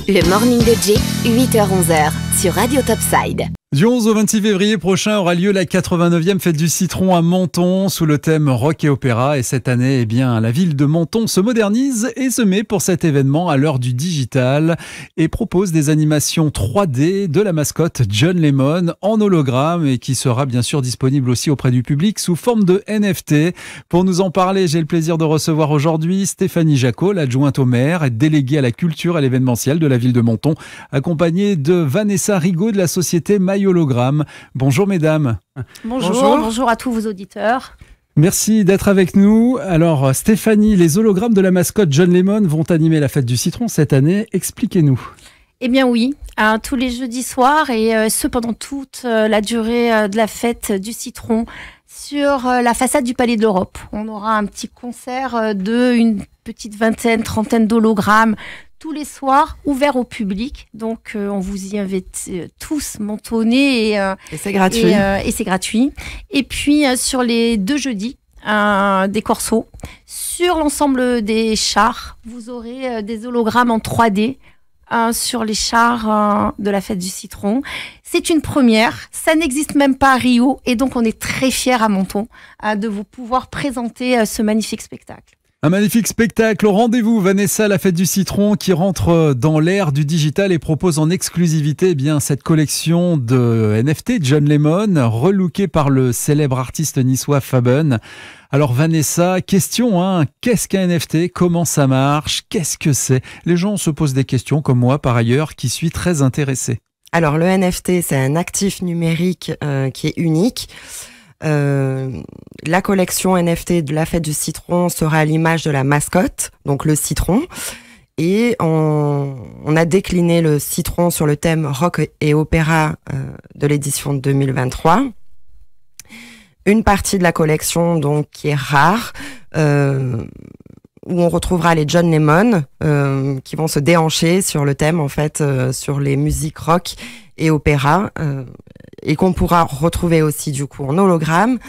Le morning de Jay, 8h-11h sur Radio Topside. Du 11 au 26 février prochain aura lieu la 89e fête du citron à Menton sous le thème rock et opéra. Et cette année, eh bien, la ville de Menton se modernise et se met pour cet événement à l'heure du digital et propose des animations 3D de la mascotte John Lemon en hologramme et qui sera bien sûr disponible aussi auprès du public sous forme de NFT. Pour nous en parler, j'ai le plaisir de recevoir aujourd'hui Stéphanie Jacot, l'adjointe au maire et déléguée à la culture et l'événementiel de la ville de Menton, accompagnée de Vanessa Rigaud de la société My Hologramme. Bonjour mesdames. Bonjour à tous vos auditeurs. Merci d'être avec nous. Alors Stéphanie, les hologrammes de la mascotte John Lemon vont animer la fête du citron cette année. Expliquez-nous. Eh bien oui, tous les jeudis soirs et ce pendant toute la durée de la fête du citron sur la façade du Palais de l'Europe. On aura un petit concert d'une petite vingtaine, trentaine d'hologrammes tous les soirs, ouverts au public. Donc, on vous y invite tous, mentonnés. Et c'est gratuit. Et c'est gratuit. Et puis, sur les 2 jeudis, des corsos. Sur l'ensemble des chars, vous aurez des hologrammes en 3D sur les chars de la fête du citron. C'est une première. Ça n'existe même pas à Rio. Et donc, on est très fiers à Menton de vous pouvoir présenter ce magnifique spectacle. Un magnifique spectacle au rendez-vous, Vanessa, la fête du citron qui rentre dans l'ère du digital et propose en exclusivité cette collection de NFT John Lemon, relookée par le célèbre artiste niçois Faben. Alors Vanessa, question, qu'est-ce qu'un NFT? Comment ça marche? Qu'est-ce que c'est? Les gens se posent des questions comme moi par ailleurs qui suis très intéressé. Alors le NFT, c'est un actif numérique qui est unique. La collection NFT de la fête du citron sera à l'image de la mascotte, donc le citron. Et on a décliné le citron sur le thème rock et opéra de l'édition 2023. Une partie de la collection donc qui est rare, où on retrouvera les John Lemon qui vont se déhancher sur le thème en fait sur les musiques rock et opéra et qu'on pourra retrouver aussi du coup en hologramme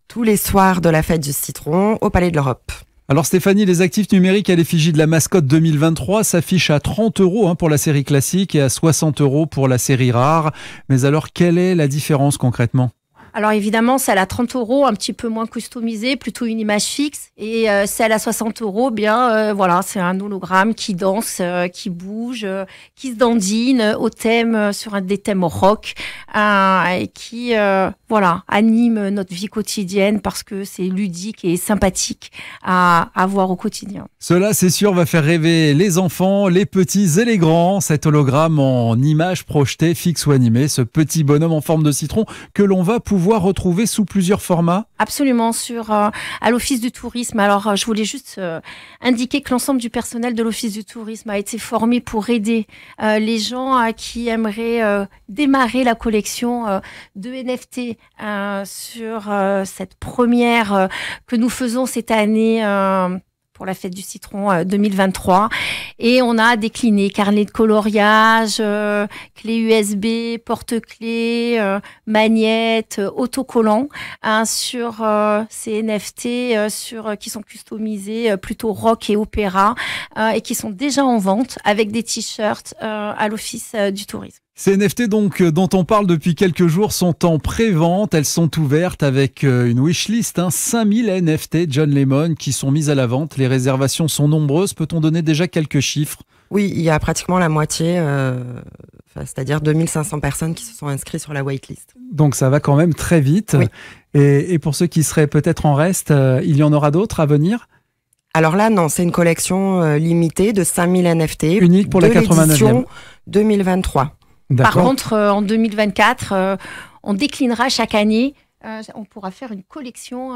tous les soirs de la fête du citron au Palais de l'Europe. Alors Stéphanie, les actifs numériques à l'effigie de la mascotte 2023 s'affichent à 30 € pour la série classique et à 60 € pour la série rare. Mais alors quelle est la différence concrètement ? Alors évidemment, celle à 30 €, un petit peu moins customisée, plutôt une image fixe. Et celle à 60 €, voilà, c'est un hologramme qui danse, qui bouge, qui se dandine au thème, sur un des thèmes rock, et qui anime notre vie quotidienne parce que c'est ludique et sympathique à voir au quotidien. Cela, c'est sûr, va faire rêver les enfants, les petits et les grands. Cet hologramme en image projetée, fixe ou animée, ce petit bonhomme en forme de citron que l'on va pouvoir retrouver sous plusieurs formats. Absolument, à l'Office du tourisme. Alors, je voulais juste indiquer que l'ensemble du personnel de l'Office du tourisme a été formé pour aider les gens qui aimeraient démarrer la collection de NFT sur cette première que nous faisons cette année pour la fête du citron 2023. Et on a décliné carnet de coloriage, clé USB, porte-clés, magnettes, autocollants sur ces NFT qui sont customisés plutôt rock et opéra et qui sont déjà en vente avec des t-shirts à l'Office du tourisme. Ces NFT donc dont on parle depuis quelques jours sont en pré-vente. Elles sont ouvertes avec une wishlist, 5000 NFT John Lemon qui sont mises à la vente. Les réservations sont nombreuses. Peut-on donner déjà quelques chiffres? Oui, il y a pratiquement la moitié, c'est-à-dire 2500 personnes qui se sont inscrites sur la waitlist. Donc ça va quand même très vite. Oui. Et pour ceux qui seraient peut-être en reste, il y en aura d'autres à venir? Alors là, non, c'est une collection limitée de 5000 NFT. Unique pour la 89e. L'édition 2023. Par contre, en 2024, on déclinera chaque année. On pourra faire une collection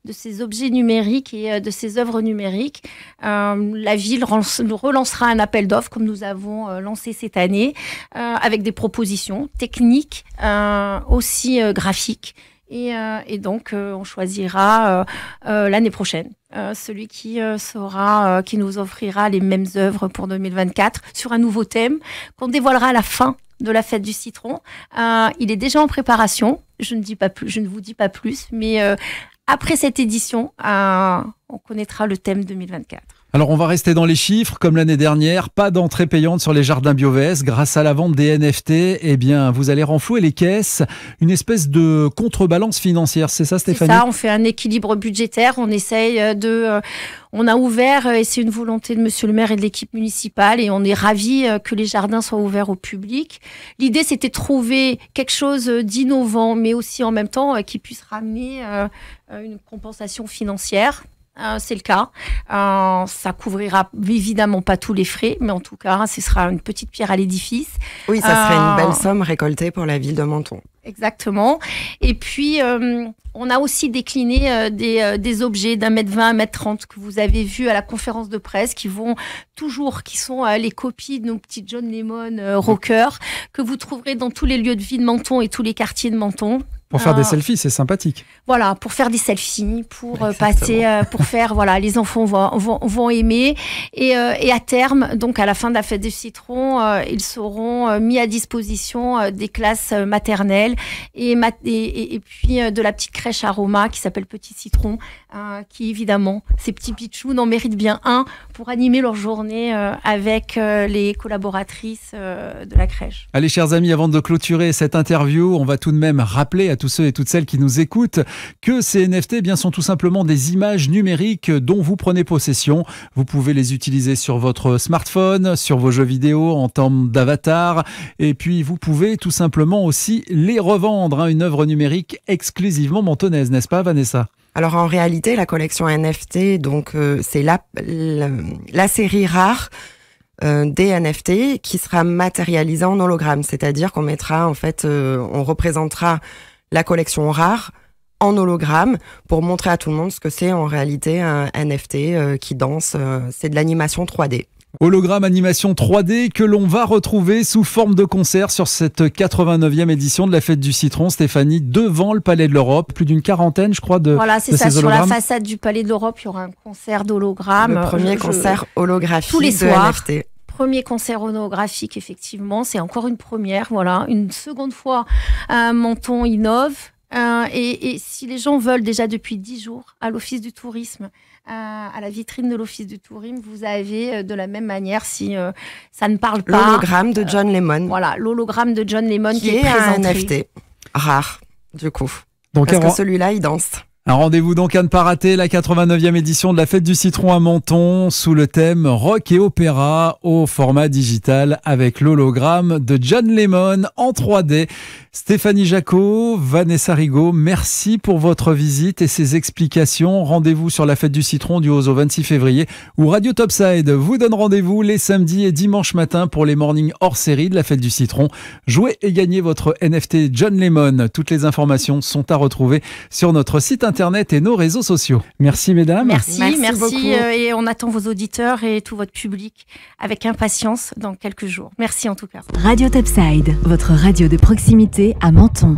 de ces objets numériques et de ces œuvres numériques. La ville relancera un appel d'offres comme nous avons lancé cette année avec des propositions techniques, aussi graphiques. Et donc, on choisira l'année prochaine celui qui nous offrira les mêmes œuvres pour 2024 sur un nouveau thème qu'on dévoilera à la fin de la fête du citron. Il est déjà en préparation. Je ne vous dis pas plus, mais après cette édition, on connaîtra le thème 2024. Alors on va rester dans les chiffres, comme l'année dernière, pas d'entrée payante sur les jardins BioVS. Grâce à la vente des NFT, eh bien, vous allez renflouer les caisses, une espèce de contrebalance financière, c'est ça Stéphanie? C'est ça, on fait un équilibre budgétaire, on essaye on a ouvert, et c'est une volonté de monsieur le maire et de l'équipe municipale, et on est ravis que les jardins soient ouverts au public. L'idée, c'était de trouver quelque chose d'innovant, mais aussi en même temps qui puisse ramener une compensation financière. C'est le cas. Ça couvrira évidemment pas tous les frais, mais en tout cas, ce sera une petite pierre à l'édifice. Oui, ça serait une belle somme récoltée pour la ville de Menton. Exactement. Et puis, on a aussi décliné des objets d'1,20 m, 1,30 m que vous avez vus à la conférence de presse, qui sont les copies de nos petits John Lemon rockers, que vous trouverez dans tous les lieux de vie de Menton et tous les quartiers de Menton. Pour faire des selfies, c'est sympathique. Voilà, pour faire des selfies, pour passer, pour faire, voilà, les enfants vont aimer. Et à terme, donc à la fin de la fête du citron, ils seront mis à disposition des classes maternelles et puis de la petite crèche Aroma qui s'appelle Petit Citron, qui évidemment, ces petits pitchouns en méritent bien un pour animer leur journée avec les collaboratrices de la crèche. Allez, chers amis, avant de clôturer cette interview, on va tout de même rappeler à tous ceux et toutes celles qui nous écoutent que ces NFT sont tout simplement des images numériques dont vous prenez possession. Vous pouvez les utiliser sur votre smartphone, sur vos jeux vidéo en termes d'avatar, et puis vous pouvez tout simplement aussi les revendre. Une œuvre numérique exclusivement mentonnaise, n'est-ce pas Vanessa ? Alors en réalité, la collection NFT, donc c'est la série rare des NFT qui sera matérialisée en hologramme, c'est-à-dire qu'on mettra on représentera la collection rare en hologramme pour montrer à tout le monde ce que c'est en réalité un NFT qui danse. C'est de l'animation 3D. Hologramme animation 3D que l'on va retrouver sous forme de concert sur cette 89e édition de la Fête du Citron, Stéphanie, devant le Palais de l'Europe. Plus d'une quarantaine, je crois, de c'est ça, ces sur hologrammes. La façade du Palais de l'Europe, il y aura un concert d'hologramme. Le premier concert holographique tous les soirs. NFT. Premier concert holographique, effectivement, c'est encore une première. Voilà, une seconde fois, Menton innove. Et si les gens veulent déjà depuis 10 jours à l'Office du tourisme, à la vitrine de l'Office du tourisme, vous avez de la même manière, si ça ne parle pas... L'hologramme de John Lemon. Voilà, l'hologramme de John Lemon qui est un présenté. NFT rare, du coup. Donc, parce que celui-là, il danse. Un rendez-vous donc à ne pas rater, la 89e édition de la Fête du Citron à Menton, sous le thème rock et opéra au format digital avec l'hologramme de John Lemon en 3D. Stéphanie Jacot, Vanessa Rigaud, merci pour votre visite et ces explications. Rendez-vous sur la Fête du Citron du 11 au 26 février où Radio Topside vous donne rendez-vous les samedis et dimanches matins pour les mornings hors série de la Fête du Citron. Jouez et gagnez votre NFT John Lemon. Toutes les informations sont à retrouver sur notre site internet et nos réseaux sociaux. Merci mesdames. Merci beaucoup. Et on attend vos auditeurs et tout votre public avec impatience dans quelques jours. Merci en tout cas. Radio Topside, votre radio de proximité à Menton.